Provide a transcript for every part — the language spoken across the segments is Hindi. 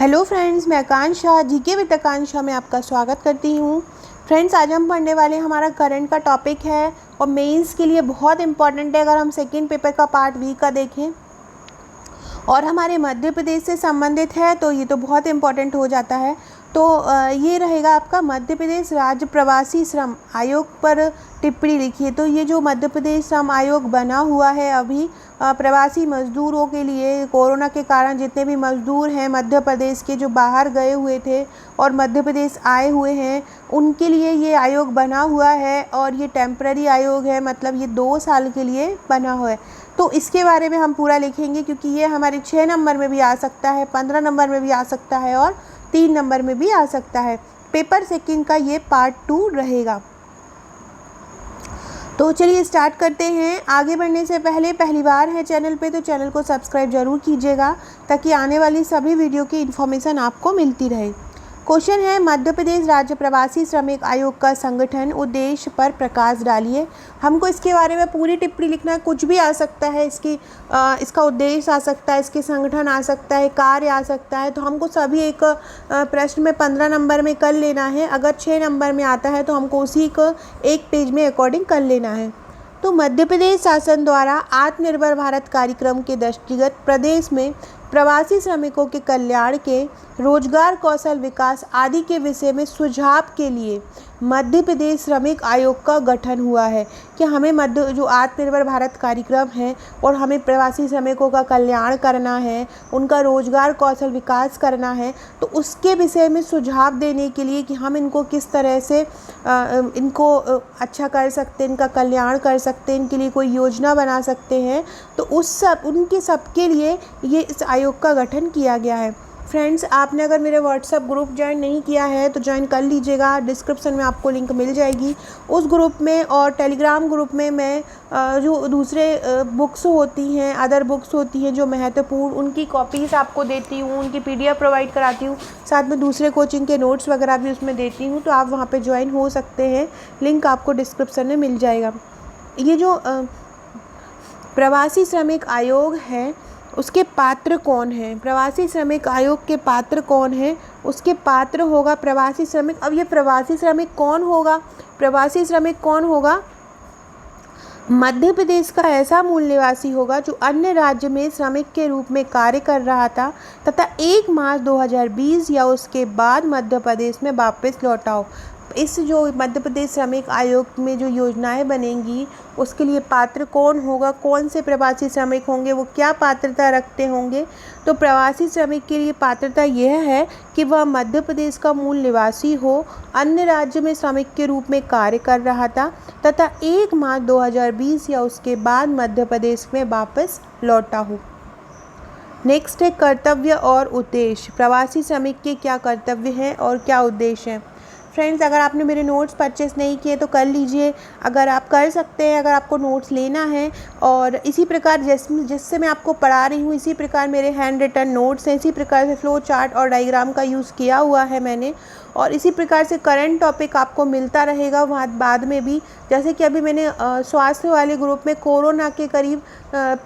हेलो फ्रेंड्स, मैं आकांक्षा जीके विद आकांक्षा में आपका स्वागत करती हूँ। फ्रेंड्स, आज हम पढ़ने वाले हमारा करंट का टॉपिक है और मेंस के लिए बहुत इंपॉर्टेंट है। अगर हम सेकंड पेपर का पार्ट बी का देखें और हमारे मध्य प्रदेश से संबंधित है तो ये तो बहुत इम्पॉर्टेंट हो जाता है। तो ये रहेगा आपका मध्य प्रदेश राज्य प्रवासी श्रम आयोग पर टिप्पणी लिखिए। तो ये जो मध्य प्रदेश श्रम आयोग बना हुआ है अभी प्रवासी मज़दूरों के लिए, कोरोना के कारण जितने भी मज़दूर हैं मध्य प्रदेश के जो बाहर गए हुए थे और मध्य प्रदेश आए हुए हैं उनके लिए ये आयोग बना हुआ है। और ये टेम्पररी आयोग है, मतलब ये 2 साल के लिए बना हुआ है। तो इसके बारे में हम पूरा लिखेंगे क्योंकि ये हमारे 6 नंबर में भी आ सकता है, 15 नंबर में भी आ सकता है और 3 नंबर में भी आ सकता है। पेपर सेकंड का ये पार्ट 2 रहेगा। तो चलिए स्टार्ट करते हैं। आगे बढ़ने से पहले पहली बार है चैनल पे तो चैनल को सब्सक्राइब ज़रूर कीजिएगा ताकि आने वाली सभी वीडियो की इन्फॉर्मेशन आपको मिलती रहे। क्वेश्चन है, मध्य प्रदेश राज्य प्रवासी श्रमिक आयोग का संगठन उद्देश्य पर प्रकाश डालिए। हमको इसके बारे में पूरी टिप्पणी लिखना है, कुछ भी आ सकता है, इसका उद्देश्य आ सकता है, इसके संगठन आ सकता है, कार्य आ सकता है। तो हमको सभी एक प्रश्न में 15 नंबर में कर लेना है। अगर 6 नंबर में आता है तो हमको उसी को एक पेज में अकॉर्डिंग कर लेना है। तो मध्य प्रदेश शासन द्वारा आत्मनिर्भर भारत कार्यक्रम के दृष्टिगत प्रदेश में प्रवासी श्रमिकों के कल्याण के, रोजगार, कौशल विकास आदि के विषय में सुझाव के लिए मध्य प्रदेश श्रमिक आयोग का गठन हुआ है कि हमें जो आत्मनिर्भर भारत कार्यक्रम है और हमें प्रवासी श्रमिकों का कल्याण करना है, उनका रोजगार कौशल विकास करना है। तो उसके विषय में सुझाव देने के लिए कि हम इनको किस तरह से इनको अच्छा कर सकते हैं, इनका कल्याण कर सकते हैं, इनके लिए कोई योजना बना सकते हैं। तो उनके सबके लिए ये इस आयोग का गठन किया गया है। फ्रेंड्स, आपने अगर मेरे व्हाट्सएप ग्रुप ज्वाइन नहीं किया है तो ज्वाइन कर लीजिएगा। डिस्क्रिप्शन में आपको लिंक मिल जाएगी उस ग्रुप में। और टेलीग्राम ग्रुप में मैं जो दूसरे बुक्स होती हैं, अदर बुक्स होती हैं जो महत्वपूर्ण, उनकी कॉपीज़ आपको देती हूँ, उनकी PDF प्रोवाइड कराती हूँ। साथ में दूसरे कोचिंग के नोट्स वगैरह भी उसमें देती हूँ, तो आप वहाँ पर ज्वाइन हो सकते हैं। लिंक आपको डिस्क्रिप्शन में मिल जाएगा। ये जो प्रवासी श्रमिक आयोग है उसके पात्र कौन हैं? प्रवासी श्रमिक आयोग के पात्र कौन हैं? उसके पात्र होगा प्रवासी श्रमिक। अब ये प्रवासी श्रमिक कौन होगा? प्रवासी श्रमिक कौन होगा? मध्य प्रदेश का ऐसा मूल निवासी होगा जो अन्य राज्य में श्रमिक के रूप में कार्य कर रहा था तथा 1 मार्च 2020 या उसके बाद मध्य प्रदेश में वापस लौटा हो। इस जो मध्य प्रदेश श्रमिक आयोग में जो योजनाएं बनेंगी उसके लिए पात्र कौन होगा, कौन से प्रवासी श्रमिक होंगे, वो क्या पात्रता रखते होंगे? तो प्रवासी श्रमिक के लिए पात्रता यह है कि वह मध्य प्रदेश का मूल निवासी हो, अन्य राज्य में श्रमिक के रूप में कार्य कर रहा था तथा 1 मार्च 2020 या उसके बाद मध्य प्रदेश में वापस लौटा हो। नेक्स्ट है कर्तव्य और उद्देश्य। प्रवासी श्रमिक के क्या कर्तव्य हैं और क्या उद्देश्य हैं? फ्रेंड्स, अगर आपने मेरे नोट्स परचेस नहीं किए तो कर लीजिए, अगर आप कर सकते हैं, अगर आपको नोट्स लेना है। और इसी प्रकार जिससे मैं आपको पढ़ा रही हूँ इसी प्रकार मेरे हैंड रिटन नोट्स हैं, इसी प्रकार से फ्लो चार्ट और डायग्राम का यूज़ किया हुआ है मैंने। और इसी प्रकार से करंट टॉपिक आपको मिलता रहेगा वहाँ बाद में भी। जैसे कि अभी मैंने स्वास्थ्य वाले ग्रुप में कोरोना के करीब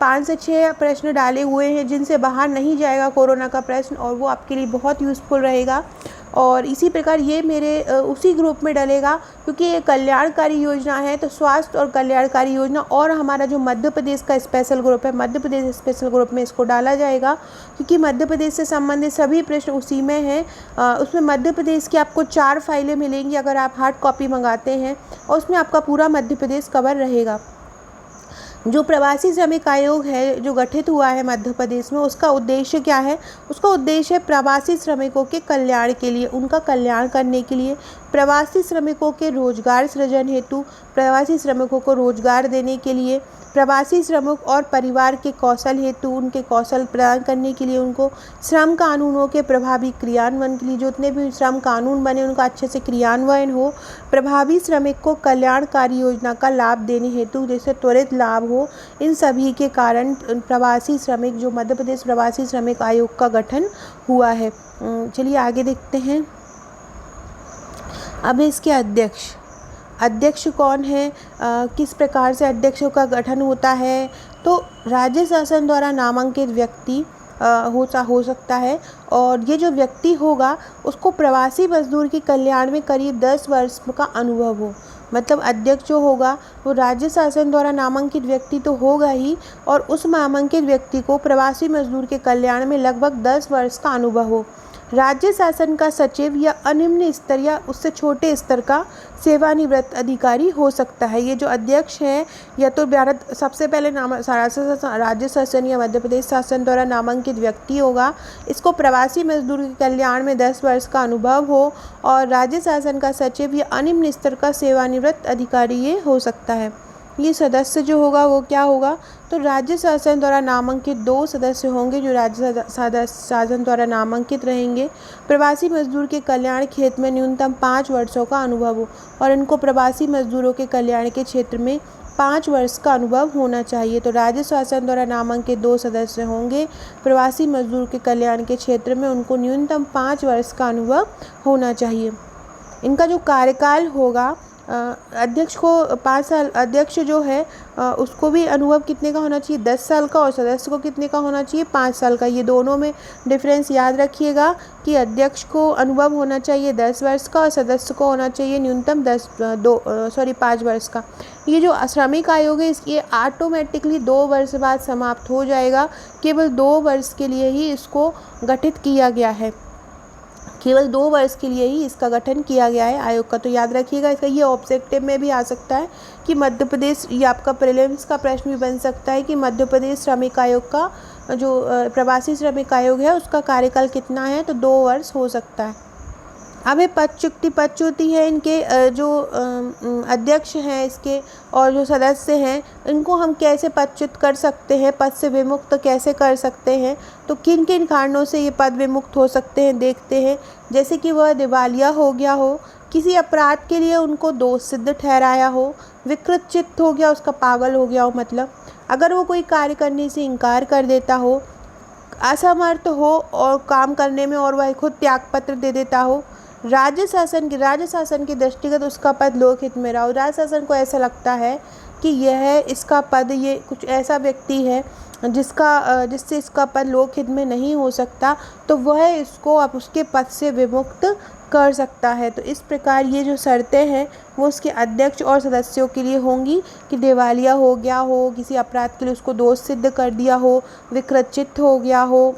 5 से 6 प्रश्न डाले हुए हैं जिनसे बाहर नहीं जाएगा कोरोना का प्रश्न, और वो आपके लिए बहुत यूज़फुल रहेगा। और इसी प्रकार ये मेरे उसी ग्रुप में डलेगा क्योंकि ये कल्याणकारी योजना है। तो स्वास्थ्य और कल्याणकारी योजना और हमारा जो मध्य प्रदेश का स्पेशल ग्रुप है, मध्य प्रदेश स्पेशल ग्रुप में इसको डाला जाएगा क्योंकि मध्य प्रदेश से संबंधित सभी प्रश्न उसी में हैं। उसमें मध्य प्रदेश की आपको 4 फाइलें मिलेंगी अगर आप हार्ड कॉपी मंगाते हैं, और उसमें आपका पूरा मध्य प्रदेश कवर रहेगा। जो प्रवासी श्रमिक आयोग है जो गठित हुआ है मध्य प्रदेश में, उसका उद्देश्य क्या है? उसका उद्देश्य है प्रवासी श्रमिकों के कल्याण के लिए, उनका कल्याण करने के लिए, प्रवासी श्रमिकों के रोजगार सृजन हेतु, प्रवासी श्रमिकों को रोजगार देने के लिए, प्रवासी श्रमिक और परिवार के कौशल हेतु उनके कौशल प्रदान करने के लिए, उनको श्रम कानूनों के प्रभावी क्रियान्वयन के लिए, जो जितने भी श्रम कानून बने उनका अच्छे से क्रियान्वयन हो, प्रभावी श्रमिक को कल्याणकारी योजना का लाभ देने हेतु जैसे त्वरित लाभ हो। इन सभी के कारण प्रवासी श्रमिक जो मध्य प्रदेश प्रवासी श्रमिक आयोग का गठन हुआ है। चलिए आगे देखते हैं। अब इसके अध्यक्ष कौन है, किस प्रकार से अध्यक्षों का गठन होता है? तो राज्य शासन द्वारा नामांकित व्यक्ति हो सकता है। और ये जो व्यक्ति होगा उसको प्रवासी मजदूर के कल्याण में करीब 10 वर्ष का अनुभव हो। मतलब अध्यक्ष जो होगा वो राज्य शासन द्वारा नामांकित व्यक्ति तो होगा ही, और उस नामांकित व्यक्ति को प्रवासी मजदूर के कल्याण में लगभग 10 वर्ष का अनुभव हो। राज्य शासन का सचिव या अनिम्न स्तर या उससे छोटे स्तर का सेवानिवृत्त अधिकारी हो सकता है। ये जो अध्यक्ष है या तो भारत सबसे पहले राज्य शासन या मध्य प्रदेश शासन द्वारा नामांकित व्यक्ति होगा। इसको प्रवासी मजदूर के कल्याण में 10 वर्ष का अनुभव हो, और राज्य शासन का सचिव या अनिम्न स्तर का सेवानिवृत्त अधिकारी ये हो सकता है। ये सदस्य जो होगा वो क्या होगा, तो राज्य शासन द्वारा नामांकित 2 सदस्य होंगे जो राज्य शासन द्वारा नामांकित रहेंगे। प्रवासी मजदूर के कल्याण क्षेत्र में न्यूनतम 5 वर्षों का अनुभव हो, और इनको प्रवासी मजदूरों के कल्याण के क्षेत्र में 5 वर्ष का अनुभव होना चाहिए। तो राज्य शासन द्वारा नामांकित 2 सदस्य होंगे। प्रवासी मजदूर के कल्याण के क्षेत्र में उनको न्यूनतम 5 वर्ष का अनुभव होना चाहिए। इनका जो कार्यकाल होगा, अध्यक्ष को 5 साल, अध्यक्ष जो है उसको भी अनुभव कितने का होना चाहिए, 10 साल का, और सदस्य को कितने का होना चाहिए, 5 साल का। ये दोनों में डिफरेंस याद रखिएगा कि अध्यक्ष को अनुभव होना चाहिए 10 वर्ष का, और सदस्य को होना चाहिए न्यूनतम 5 वर्ष का। ये जो श्रमिक आयोग है ये ऑटोमेटिकली 2 वर्ष बाद समाप्त हो जाएगा। केवल 2 वर्ष के लिए ही इसको गठित किया गया है, केवल 2 वर्ष के लिए ही इसका गठन किया गया है आयोग का। तो याद रखिएगा, इसका ये ऑब्जेक्टिव में भी आ सकता है कि मध्य प्रदेश, ये आपका प्रीलिम्स का प्रश्न भी बन सकता है कि मध्य प्रदेश श्रमिक आयोग का जो प्रवासी श्रमिक आयोग है उसका कार्यकाल कितना है, तो 2 वर्ष हो सकता है। अब ये पदच्युति है इनके जो अध्यक्ष हैं इसके और जो सदस्य हैं, इनको हम कैसे पदच्युत कर सकते हैं, पद से विमुक्त कैसे कर सकते हैं, तो किन किन कारणों से ये पद विमुक्त हो सकते हैं देखते हैं। जैसे कि वह दिवालिया हो गया हो, किसी अपराध के लिए उनको दोष सिद्ध ठहराया हो, विकृत चित्त हो गया, उसका पागल हो गया हो, मतलब अगर वो कोई कार्य करने से इनकार कर देता हो, असमर्थ हो और काम करने में, और वह खुद त्यागपत्र दे देता हो, राज्य शासन के दृष्टिगत उसका पद लोकहित में रहा हो। राज्य शासन को ऐसा लगता है कि यह इसका पद, ये कुछ ऐसा व्यक्ति है जिससे इसका पद लोकहित में नहीं हो सकता, तो वह इसको अब उसके पद से विमुक्त कर सकता है। तो इस प्रकार ये जो शर्तें हैं वो उसके अध्यक्ष और सदस्यों के लिए होंगी कि दिवालिया हो गया हो, किसी अपराध के लिए उसको दोष सिद्ध कर दिया हो, विकृत चित्त हो गया हो।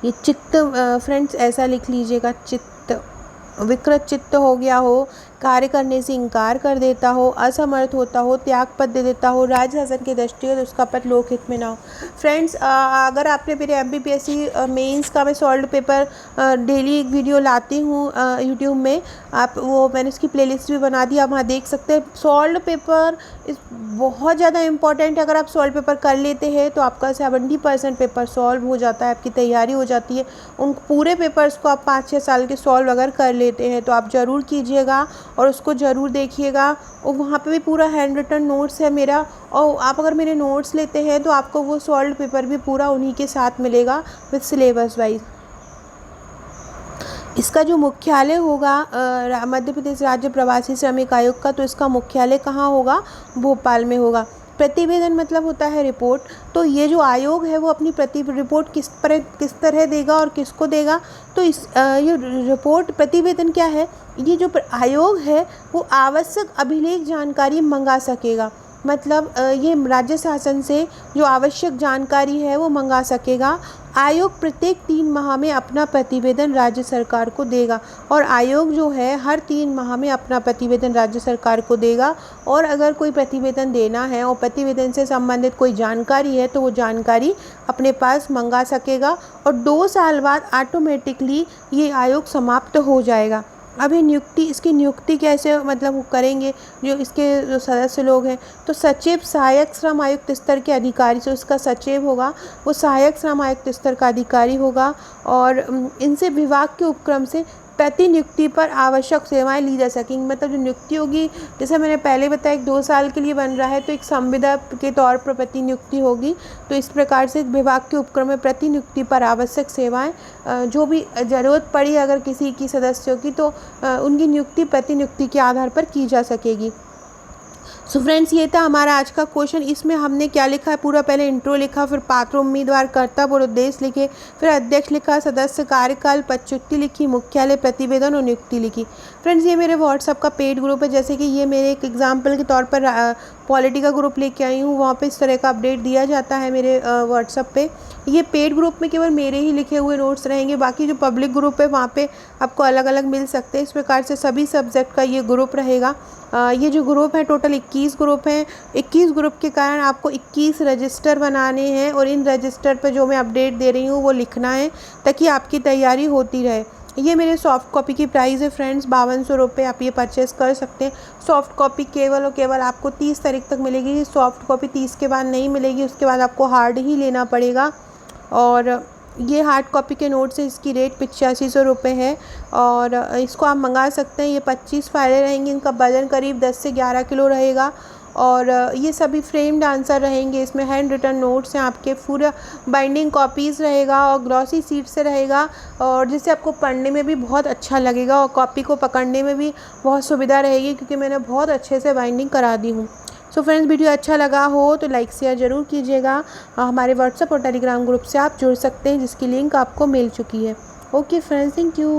ये चित्त फ्रेंड्स ऐसा लिख लीजिएगा, चित्त, विकृत चित्त हो गया हो, कार्य करने से इनकार कर देता हो, असमर्थ होता हो, त्याग पद दे देता हो, राज्य शासन के दृष्टिगत उसका पद लोकहित में ना हो। फ्रेंड्स, अगर आपने मेरे MPPSC मेंस का मैं सॉल्व पेपर डेली एक वीडियो लाती हूँ यूट्यूब में, आप वो मैंने उसकी प्लेलिस्ट भी बना दी, आप वहाँ देख सकते हैं। सॉल्व पेपर बहुत ज़्यादा इंपॉर्टेंट है। अगर आप सॉल्व पेपर कर लेते हैं तो आपका 70% पेपर सॉल्व हो जाता है, आपकी तैयारी हो जाती है। उन पूरे पेपर्स को आप 5-6 साल के सॉल्व अगर कर लेते हैं तो आप ज़रूर कीजिएगा और उसको ज़रूर देखिएगा। और वहाँ पे भी पूरा हैंड रिटन नोट्स है मेरा, और आप अगर मेरे नोट्स लेते हैं तो आपको वो सॉल्व पेपर भी पूरा उन्हीं के साथ मिलेगा विद सिलेबस वाइज। इसका जो मुख्यालय होगा मध्य प्रदेश राज्य प्रवासी श्रमिक आयोग का, तो इसका मुख्यालय कहाँ होगा, भोपाल में होगा। प्रतिवेदन मतलब होता है रिपोर्ट। तो ये जो आयोग है वो अपनी रिपोर्ट किस तरह देगा और किसको देगा, तो ये रिपोर्ट प्रतिवेदन क्या है, ये जो आयोग है वो आवश्यक अभिलेख जानकारी मंगा सकेगा। मतलब ये राज्य शासन से जो आवश्यक जानकारी है वो मंगा सकेगा। आयोग प्रत्येक 3 माह में अपना प्रतिवेदन राज्य सरकार को देगा, और आयोग जो है हर 3 माह में अपना प्रतिवेदन राज्य सरकार को देगा। और अगर कोई प्रतिवेदन देना है और प्रतिवेदन से संबंधित कोई जानकारी है तो वो जानकारी अपने पास मंगा सकेगा, और 2 साल बाद ऑटोमेटिकली ये आयोग समाप्त हो जाएगा। अब ये नियुक्ति, इसकी नियुक्ति कैसे मतलब वो करेंगे, जो इसके जो सदस्य लोग हैं, तो सचिव सहायक श्रम आयुक्त स्तर के अधिकारी, जो इसका सचिव होगा वो सहायक श्रम आयुक्त स्तर का अधिकारी होगा, और इनसे विभाग के उपक्रम से प्रति नियुक्ति पर आवश्यक सेवाएं ली जा सकेंगी। मतलब जो नियुक्ति होगी, जैसे मैंने पहले बताया 2 साल के लिए बन रहा है, तो एक संविदा के तौर पर प्रति नियुक्ति होगी। तो इस प्रकार से विभाग के उपक्रम में प्रति नियुक्ति पर आवश्यक सेवाएं जो भी ज़रूरत पड़ी अगर किसी की सदस्यों की, तो उनकी नियुक्ति प्रति नियुक्ति के आधार पर की जा सकेगी। सो फ्रेंड्स, ये था हमारा आज का क्वेश्चन। इसमें हमने क्या लिखा है, पूरा पहले इंट्रो लिखा, फिर पात्र, उम्मीदवार, कर्तव्य और उद्देश्य लिखे, फिर अध्यक्ष लिखा, सदस्य, कार्यकाल, पदच्युति लिखी, मुख्यालय, प्रतिवेदन और नियुक्ति लिखी। फ्रेंड्स, ये मेरे व्हाट्सअप का पेड ग्रुप है। जैसे कि ये मेरे एक एग्जाम्पल के तौर पर पॉलिटी का ग्रुप लेके आई हूँ, वहाँ पे इस तरह का अपडेट दिया जाता है मेरे व्हाट्सअप पे। ये पेड ग्रुप में केवल मेरे ही लिखे हुए नोट्स रहेंगे, बाकी जो पब्लिक ग्रुप है वहाँ पे आपको अलग अलग मिल सकते हैं। इस प्रकार से सभी सब्जेक्ट का ये ग्रुप रहेगा। ये जो ग्रुप है, टोटल 21 ग्रुप हैं। 21 ग्रुप के कारण आपको 21 रजिस्टर बनाने हैं और इन रजिस्टर पर जो मैं अपडेट दे रही हूँ वो लिखना है, ताकि आपकी तैयारी होती रहे। ये मेरे सॉफ्ट कॉपी की प्राइस है फ्रेंड्स, 5200 रुपये। आप ये परचेज़ कर सकते हैं। सॉफ्ट कॉपी केवल और केवल आपको 30 तारीख तक मिलेगी। सॉफ्ट कॉपी 30 के बाद नहीं मिलेगी, उसके बाद आपको हार्ड ही लेना पड़ेगा। और ये हार्ड कॉपी के नोट्स है, इसकी रेट 8500 रुपये है और इसको आप मंगा सकते हैं। ये 25 फाइलें रहेंगी, इनका वजन करीब 10 से 11 किलो रहेगा और ये सभी फ्रेम्ड आंसर रहेंगे। इसमें हैंड रिटन नोट्स हैं आपके, पूरा बाइंडिंग कॉपीज़ रहेगा और ग्लॉसी शीट से रहेगा, और जिससे आपको पढ़ने में भी बहुत अच्छा लगेगा और कॉपी को पकड़ने में भी बहुत सुविधा रहेगी, क्योंकि मैंने बहुत अच्छे से बाइंडिंग करा दी हूँ। सो फ्रेंड्स, वीडियो अच्छा लगा हो तो लाइक शेयर ज़रूर कीजिएगा। हमारे व्हाट्सएप और टेलीग्राम ग्रुप से आप जुड़ सकते हैं, जिसकी लिंक आपको मिल चुकी है। Okay friends, thank you.